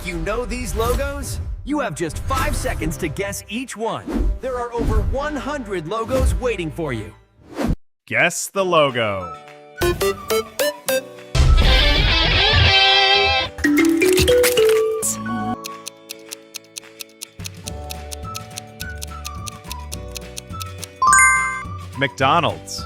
Think you know these logos? You have just 5 seconds to guess each one. There are over 100 logos waiting for you. Guess the logo. McDonald's.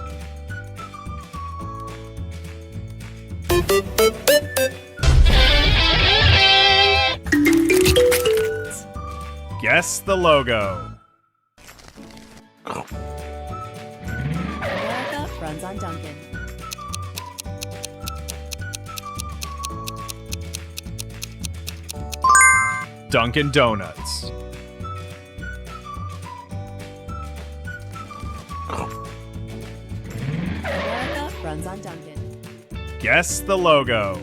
Guess the logo. America runs on Dunkin'. Dunkin' Donuts. America runs on Dunkin'. Guess the logo.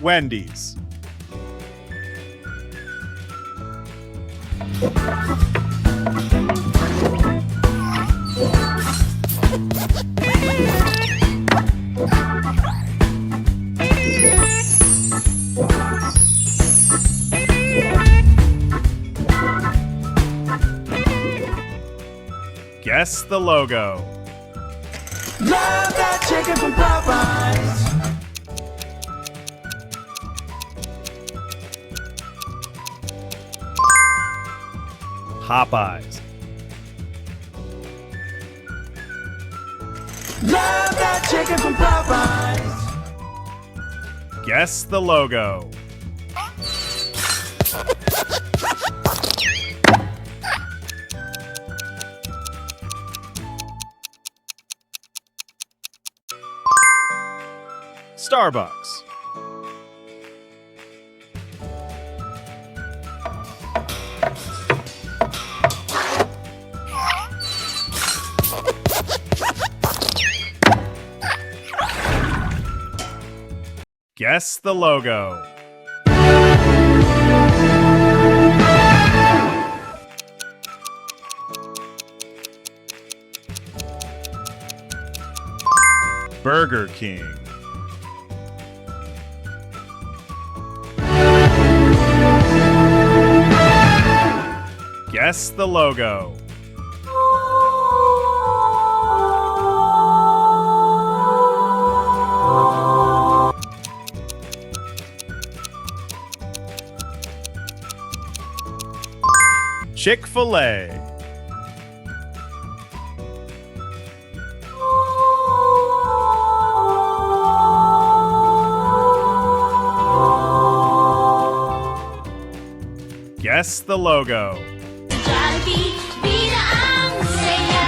Wendy's. Guess the logo. Love that chicken from Popeyes. Popeyes. Love that chicken from Popeyes. Guess the logo. Starbucks. Guess the logo. Burger King. Guess the logo. Chick-fil-A. Guess the logo. Jollibee, vida ang saya.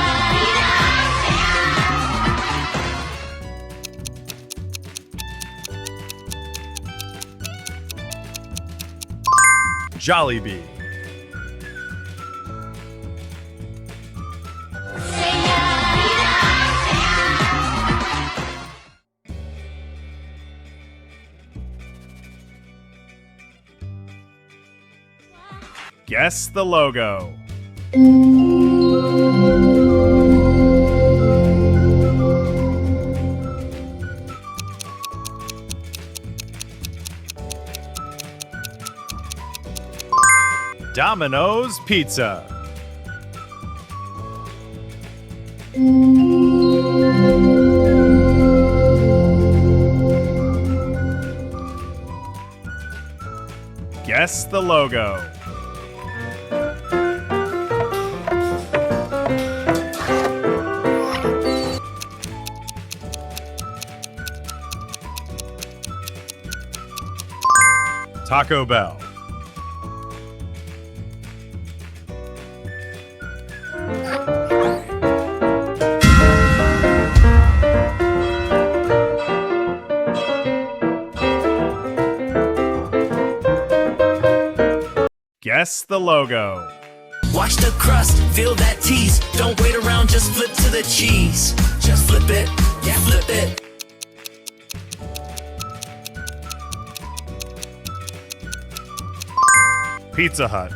Jollibee. Guess the logo. Domino's Pizza. Guess the logo. Taco Bell. Guess the logo. Watch the crust, feel that tease. Don't wait around, just flip to the cheese. Just flip it, yeah, flip it. Pizza Hut.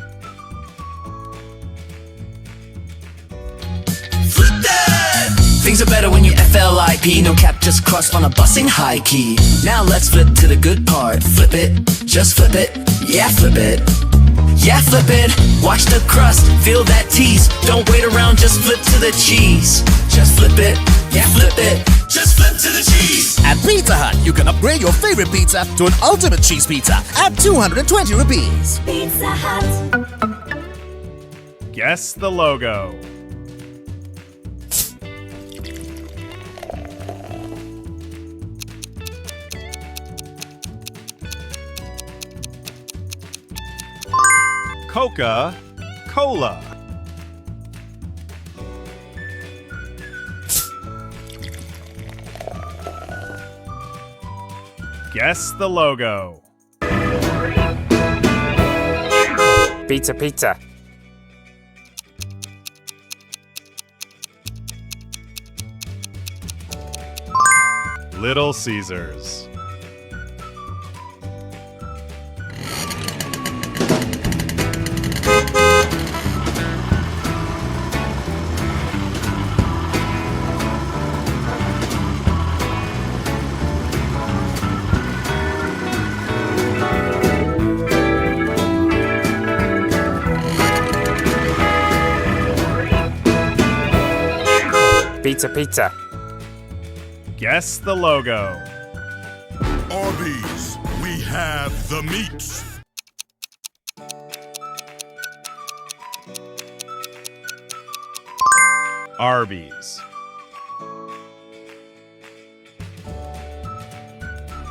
Things are better when you FLIP. No cap, just cross on a busing high key. Now let's flip to the good part. Flip it, just flip it. Yeah, flip it. Yeah, flip it. Watch the crust, feel that tease. Don't wait around, just flip to the cheese. Just flip it. Yeah, flip it. Just flip to the cheese. At Pizza Hut, you can upgrade your favorite pizza to an ultimate cheese pizza at 220 rupees. Pizza Hut. Guess the logo. Coca-Cola. Guess the logo. Pizza, pizza. Little Caesars. Pizza, pizza. Guess the logo. Arby's, we have the meats. Arby's.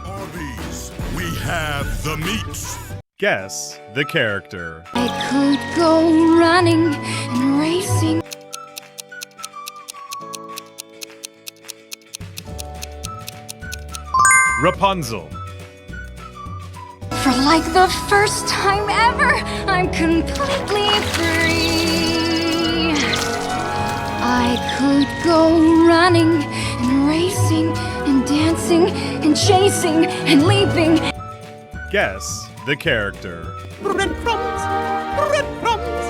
Arby's, we have the meats. Guess the character. I could go running and racing. Rapunzel. For like the first time ever, I'm completely free. I could go running and racing and dancing and chasing and leaping. Guess the character. Breadcrumbs, breadcrumbs,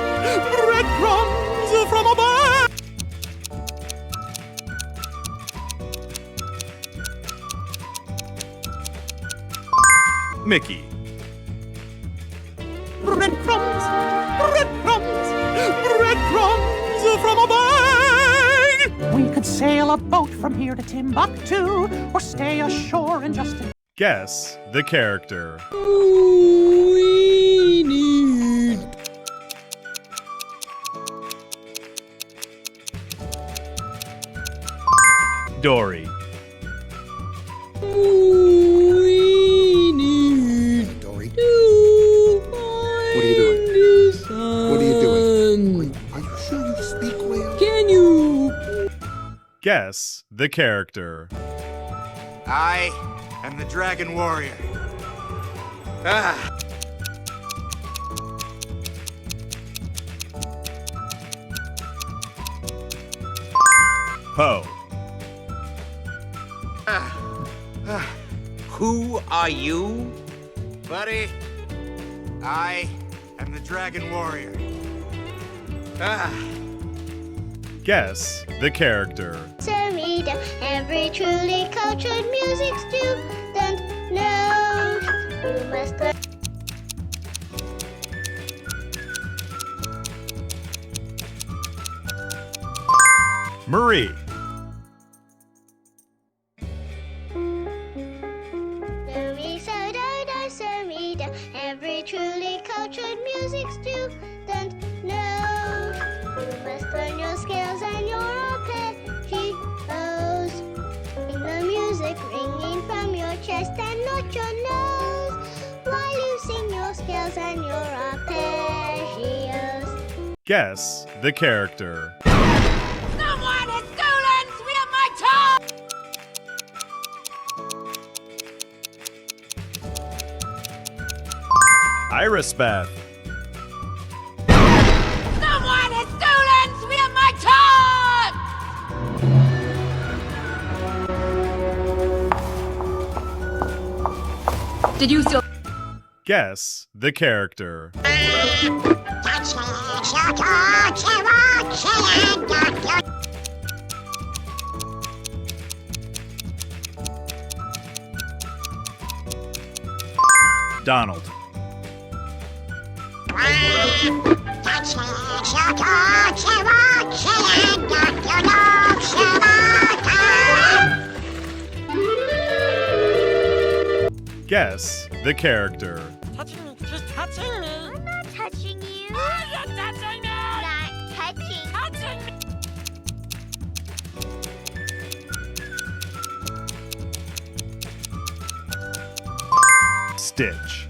breadcrumbs from above. Mickey. Breadcrumbs, breadcrumbs, breadcrumbs from a bag. We could sail a boat from here to Timbuktu, or stay ashore and just... Guess the character. We need... Dory. We need... Dory, to what are you doing? What are you doing? Are you sure you speak well? Can you... Guess the character. I am the Dragon Warrior. Ah! Poe. Who are you? Buddy, I am the Dragon Warrior. Ah! Guess the character. Media, every truly cultured music student knows you must learn. Marie. Every truly cultured music student knows you must learn your scales and your arpeggios. Sing the music ringing from your chest and not your nose, while you sing your scales and your arpeggios. Guess the character. Someone has stolen my tongue! Iris Beth. Someone has stolen my tongue! Did you steal? Guess the character. Donald. Guess the character. Touching me. She's touching me. I'm not touching you. You're touching me. Not touching. Touching me. Stitch.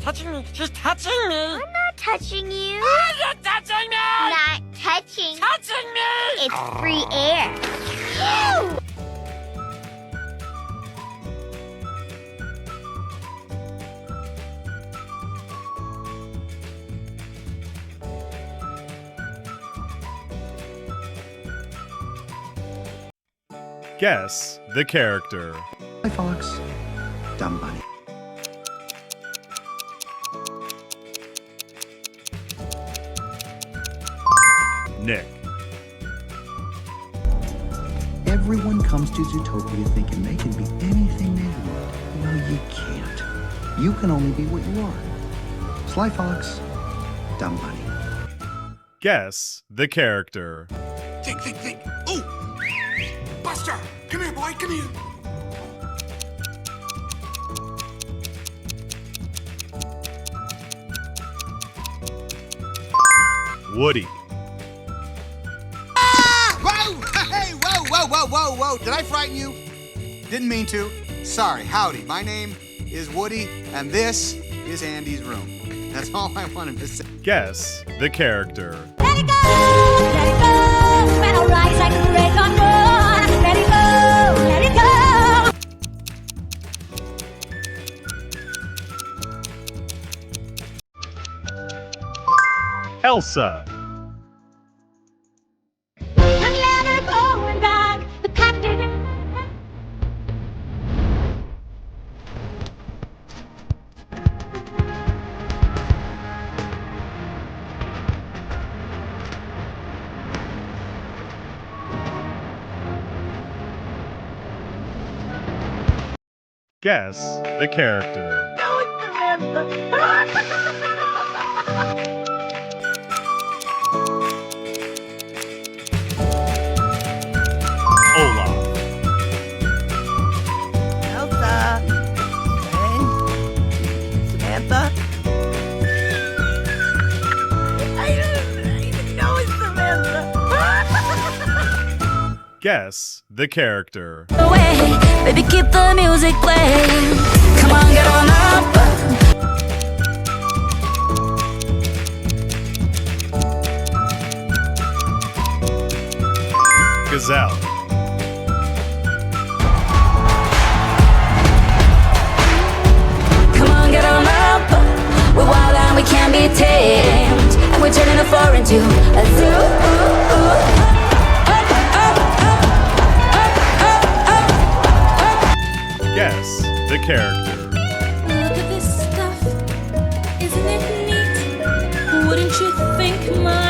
Touching me. She's touching me. I'm not touching you. You're touching me. Not touching. Touching me. It's free air. Guess the character. Hi, Fox. Dumb bunny. Nick. Everyone comes to Zootopia thinking they can be anything they want. Well, you can't. You can only be what you are. Sly Fox. Dumb bunny. Guess the character. Think. Oh! Buster! Come here, boy, come here. Woody. Whoa! Hey, whoa! Did I frighten you? Didn't mean to. Sorry. Howdy. My name is Woody, and this is Andy's room. That's all I wanted to say. Guess the character. Let it go, let it go. When I rise like a red on dawn. Let it go, let it go. Elsa. I'm never going back. The captain. Guess the character. Olaf. Elsa. Samantha. I don't even know it's Samantha. Guess the character. Away, baby, keep the music playing. Come on, get on up. Gazelle. Come on, get on up. We're wild and we can't be tamed. And we're turning a floor into a zoo. Guess the character. Look at this stuff. Isn't it neat? Wouldn't you think my